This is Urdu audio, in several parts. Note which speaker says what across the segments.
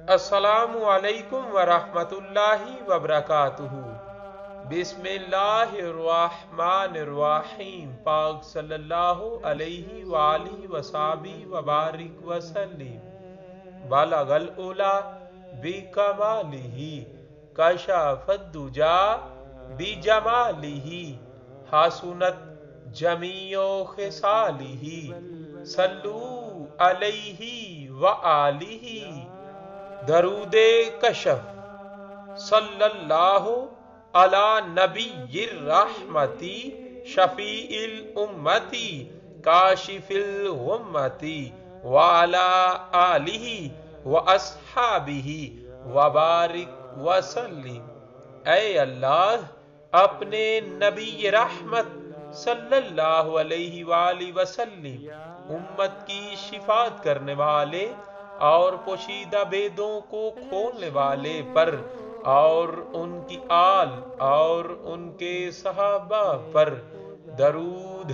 Speaker 1: السلام علیکم ورحمۃ اللہ وبرکاتہ۔ بسم اللہ الرحمن الرحیم۔ پاک صلی اللہ علیہ وآلہ وصحبہ وبارک وسلم۔ بلغ العلا بکمالہ، کشف الدجا بجمالہ، حسنت جمیع خصالہ، صلو علیہ وآلہ۔ درود کشف۔ صلی اللہ علی نبی الرحمتی، شفیع الامتی، کاشف الغمتی، وعلی آلہ واصحابہ وبارک وسلم۔ اے اللہ، اپنے نبی رحمت صلی اللہ علیہ وآلہ وسلم، امت کی شفاعت کرنے والے اور پوشیدہ بیدوں کو کھولنے والے پر اور ان کی آل اور ان کے صحابہ پر درود،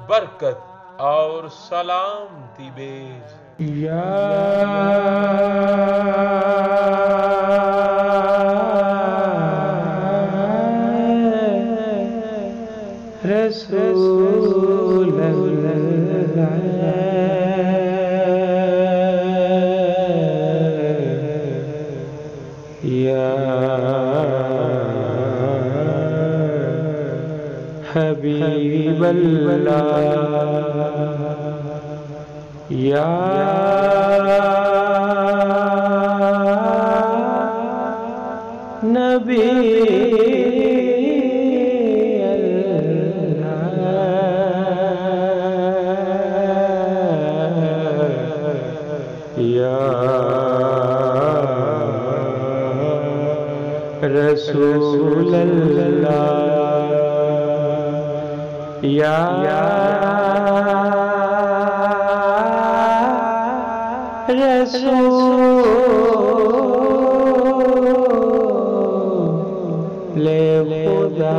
Speaker 1: برکت اور سلامتی بھیج۔
Speaker 2: یا رسول اللہ، حبیب اللہ، یا نبی اللہ، یا رسول اللہ، یا رسول خدا۔